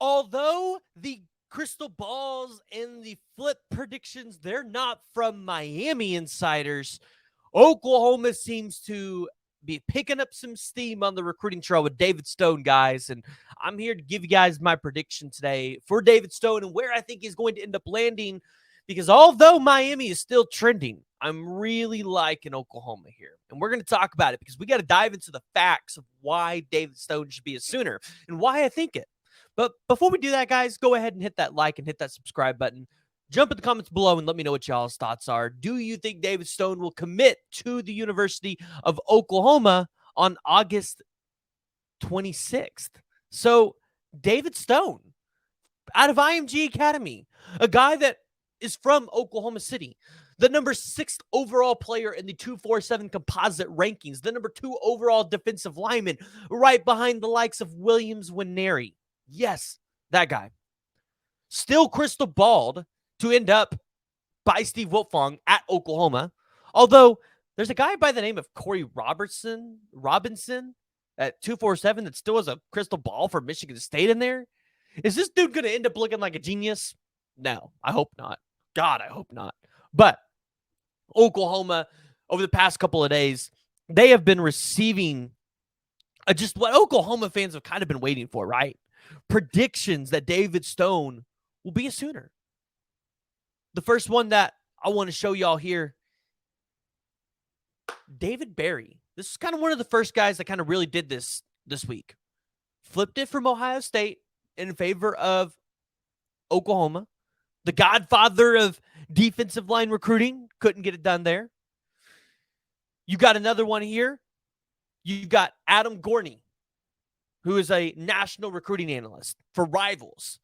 Although the crystal balls and the flip predictions, they're not from Miami insiders, Oklahoma seems to be picking up some steam on the recruiting trail with David Stone, guys. And I'm here to give you guys my prediction today for David Stone and where I think he's going to end up landing. Because although Miami is still trending, I'm really liking Oklahoma here. And we're going to talk about it because we got to dive into the facts of why David Stone should be a Sooner and why I think it. But before we do that, guys, go ahead and hit that like and hit that subscribe button. Jump in the comments below and let me know what y'all's thoughts are. Do you think David Stone will commit to the University of Oklahoma on August 26th? So, David Stone, out of IMG Academy, a guy that is from Oklahoma City, the number 6th overall player in the 247 composite rankings, the number 2 overall defensive lineman, right behind the likes of Williams Winery. Yes, that guy. Still crystal balled to end up by Steve Wiltfong at Oklahoma. Although there's a guy by the name of Corey Robinson at 247 that still has a crystal ball for Michigan State in there. Is this dude going to end up looking like a genius? No, I hope not. God, I hope not. But Oklahoma, over the past couple of days, they have been receiving just what Oklahoma fans have kind of been waiting for, right? Predictions that David Stone will be a Sooner. The first one that I want to show y'all here, David Berry. This is kind of one of the first guys that kind of really did this week. Flipped it from Ohio State in favor of Oklahoma. The godfather of defensive line recruiting. Couldn't get it done there. You got another one here. You got Adam Gorney, who is a national recruiting analyst for Rivals,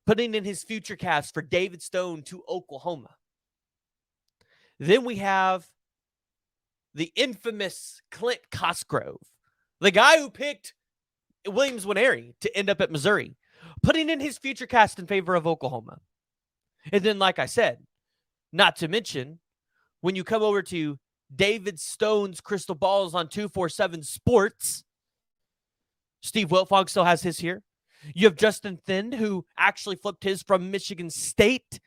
putting in his future cast for David Stone to Oklahoma. Then we have the infamous Clint Cosgrove, the guy who picked Williams Winery to end up at Missouri, putting in his future cast in favor of Oklahoma. And then, like I said, not to mention, when you come over to David Stone's crystal balls on 247 Sports, Steve Wiltfong still has his here. You have Justin Thind, who actually flipped his from Michigan State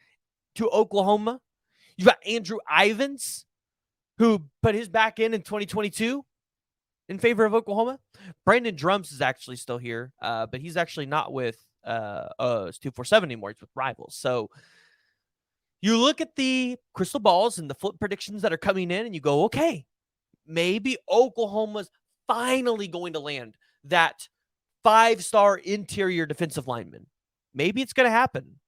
to Oklahoma. You got Andrew Ivins, who put his back in 2022 in favor of Oklahoma. Brandon Drums is actually still here, but he's actually not with 247 anymore. He's with Rivals. So you look at the crystal balls and the flip predictions that are coming in, and you go, okay, maybe Oklahoma's finally going to land that 5-star interior defensive lineman. Maybe it's going to happen.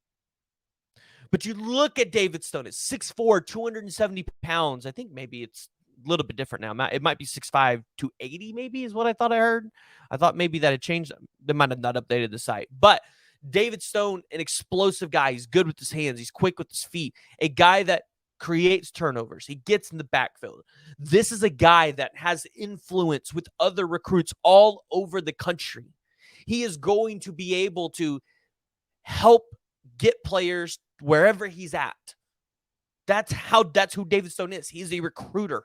But you look at David Stone at 6'4", 270 pounds. I think maybe it's a little bit different now. It might be 6'5", 280 maybe is what I thought I heard. I thought maybe that had changed. They might have not updated the site. But David Stone, an explosive guy. He's good with his hands. He's quick with his feet. A guy that creates turnovers. He gets in the backfield. This is a guy that has influence with other recruits all over the country. He is going to be able to help get players wherever he's at. That's who David Stone is. He's a recruiter.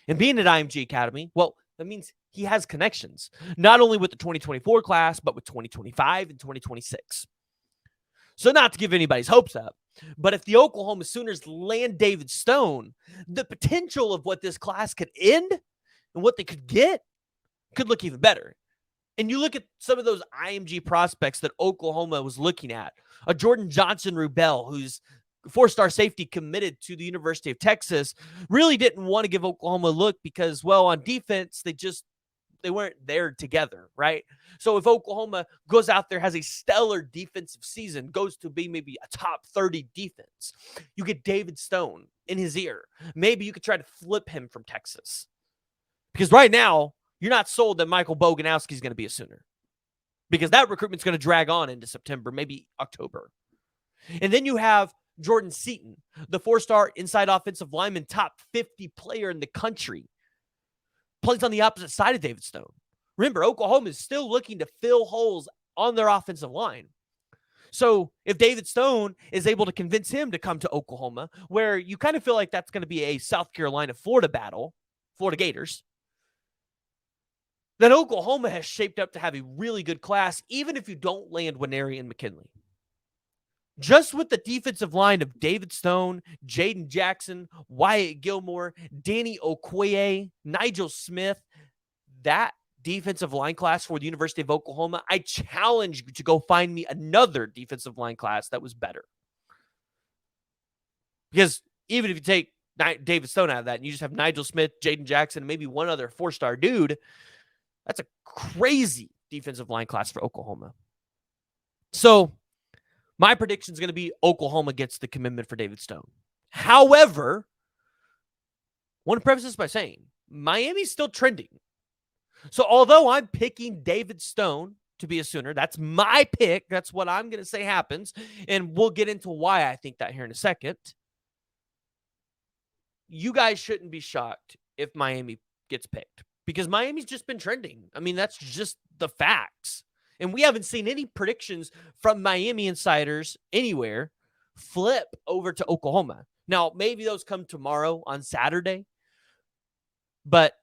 And being at IMG Academy, well, that means he has connections, not only with the 2024 class, but with 2025 and 2026. So not to give anybody's hopes up, but if the Oklahoma Sooners land David Stone, the potential of what this class could end and what they could get could look even better. And you look at some of those IMG prospects that Oklahoma was looking at. A Jordan Johnson-Rubel, who's 4-star safety committed to the University of Texas, really didn't want to give Oklahoma a look because, well, on defense, they weren't there together, right? So if Oklahoma goes out there, has a stellar defensive season, goes to be maybe a top 30 defense, you get David Stone in his ear. Maybe you could try to flip him from Texas. Because right now, you're not sold that Michael Boganowski is going to be a Sooner. Because that recruitment's going to drag on into September, maybe October. And then you have Jordan Seaton, the 4-star inside offensive lineman, top 50 player in the country, plays on the opposite side of David Stone. Remember, Oklahoma is still looking to fill holes on their offensive line. So if David Stone is able to convince him to come to Oklahoma, where you kind of feel like that's going to be a South Carolina-Florida battle, Florida Gators, that Oklahoma has shaped up to have a really good class, even if you don't land Nwaneri and McKinley. Just with the defensive line of David Stone, Jaden Jackson, Wyatt Gilmore, Danny Okoye, Nigel Smith, that defensive line class for the University of Oklahoma, I challenge you to go find me another defensive line class that was better. Because even if you take David Stone out of that and you just have Nigel Smith, Jaden Jackson, and maybe one other 4-star dude, that's a crazy defensive line class for Oklahoma. So my prediction is going to be Oklahoma gets the commitment for David Stone. However, I want to preface this by saying Miami's still trending. So although I'm picking David Stone to be a Sooner, that's my pick. That's what I'm going to say happens. And we'll get into why I think that here in a second. You guys shouldn't be shocked if Miami gets picked because Miami's just been trending. I mean, that's just the facts. And we haven't seen any predictions from Miami insiders anywhere flip over to Oklahoma. Now, maybe those come tomorrow on Saturday, but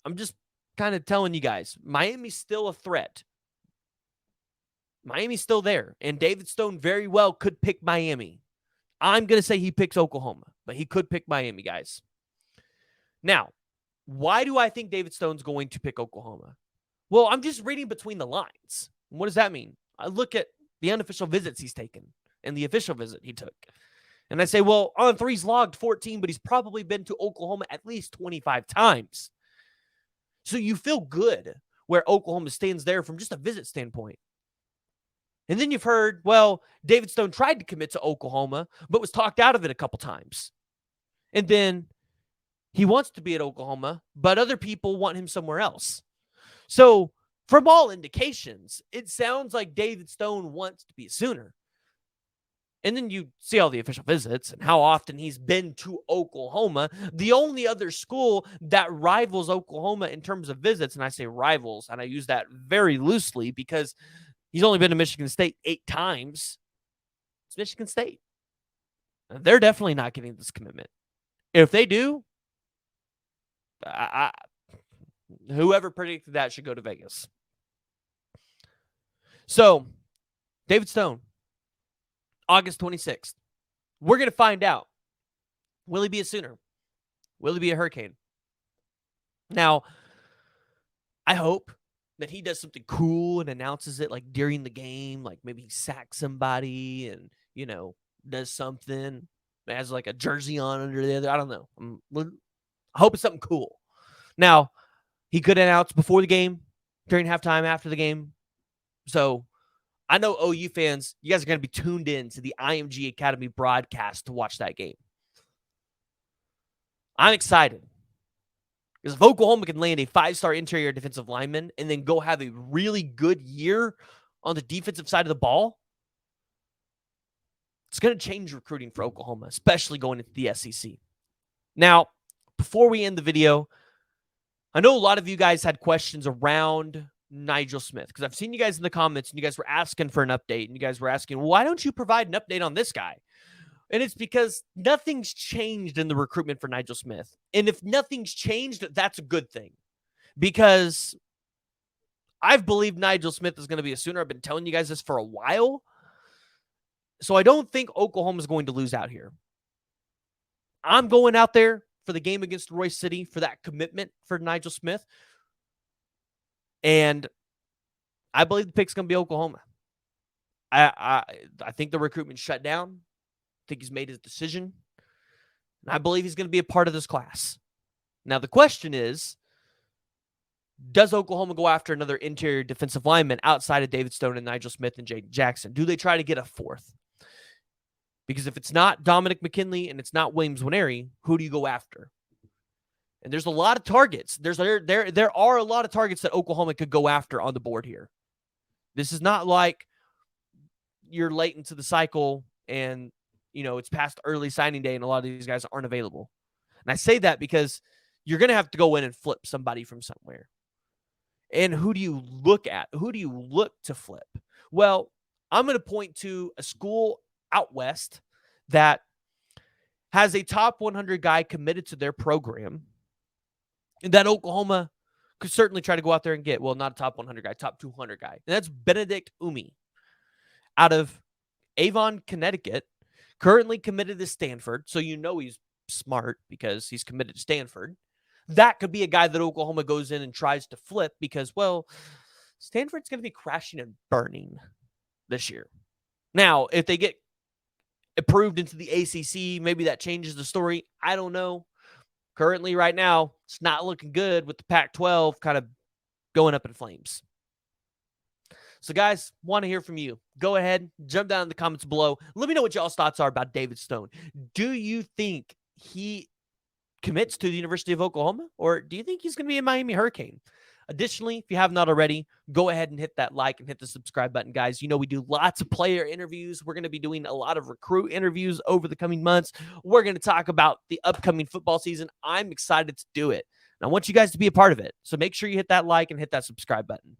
I'm just kind of telling you guys, Miami's still a threat. Miami's still there, and David Stone very well could pick Miami. I'm going to say he picks Oklahoma, but he could pick Miami, guys. Now, why do I think David Stone's going to pick Oklahoma? Well, I'm just reading between the lines. What does that mean? I look at the unofficial visits he's taken and the official visit he took. And I say, well, on 3 he's logged 14, but he's probably been to Oklahoma at least 25 times. So you feel good where Oklahoma stands there from just a visit standpoint. And then you've heard, well, David Stone tried to commit to Oklahoma, but was talked out of it a couple times. And then he wants to be at Oklahoma, but other people want him somewhere else. So from all indications, it sounds like David Stone wants to be a Sooner. And then you see all the official visits and how often he's been to Oklahoma. The only other school that rivals Oklahoma in terms of visits, and I say rivals, and I use that very loosely because he's only been to Michigan State 8 times. It's Michigan State. They're definitely not getting this commitment. If they do, whoever predicted that should go to Vegas. So, David Stone, August 26th. We're going to find out. Will he be a Sooner? Will he be a Hurricane? Now, I hope that he does something cool and announces it like during the game, like maybe he sacks somebody and, you know, does something, has like a jersey on under the other. I don't know. I hope it's something cool. Now, he could announce before the game, during halftime, after the game. So I know OU fans, you guys are going to be tuned in to the IMG Academy broadcast to watch that game. I'm excited. Because if Oklahoma can land a 5-star interior defensive lineman and then go have a really good year on the defensive side of the ball, it's going to change recruiting for Oklahoma, especially going into the SEC. Now, before we end the video, I know a lot of you guys had questions around Nigel Smith because I've seen you guys in the comments and you guys were asking for an update and you guys were asking, why don't you provide an update on this guy? And it's because nothing's changed in the recruitment for Nigel Smith. And if nothing's changed, that's a good thing. Because I've believed Nigel Smith is going to be a Sooner. I've been telling you guys this for a while. So I don't think Oklahoma is going to lose out here. I'm going out there for the game against Royce City for that commitment for Nigel Smith. And I believe the pick's going to be Oklahoma. I think the recruitment shut down. I think he's made his decision. And I believe he's going to be a part of this class. Now, the question is, does Oklahoma go after another interior defensive lineman outside of David Stone and Nigel Smith and Jaden Jackson? Do they try to get a 4th? Because if it's not Dominic McKinley and it's not Williams Nwaneri, who do you go after? And there's a lot of targets. There are a lot of targets that Oklahoma could go after on the board here. This is not like you're late into the cycle and, you know, it's past early signing day and a lot of these guys aren't available. And I say that because you're going to have to go in and flip somebody from somewhere. And who do you look at? Who do you look to flip? Well, I'm going to point to a school out west that has a top 100 guy committed to their program that Oklahoma could certainly try to go out there and get, well, not a top 100 guy, top 200 guy. And that's Benedict Umi out of Avon, Connecticut, currently committed to Stanford. So you know he's smart because he's committed to Stanford. That could be a guy that Oklahoma goes in and tries to flip because, well, Stanford's going to be crashing and burning this year. Now, if they get approved into the ACC, maybe that changes the story. I don't know. Currently, right now, it's not looking good with the Pac-12 kind of going up in flames. So, guys, want to hear from you. Go ahead, jump down in the comments below. Let me know what y'all's thoughts are about David Stone. Do you think he commits to the University of Oklahoma, or do you think he's going to be a Miami Hurricane? Additionally, if you have not already, go ahead and hit that like and hit the subscribe button, guys. You know we do lots of player interviews. We're going to be doing a lot of recruit interviews over the coming months. We're going to talk about the upcoming football season. I'm excited to do it, and I want you guys to be a part of it. So make sure you hit that like and hit that subscribe button.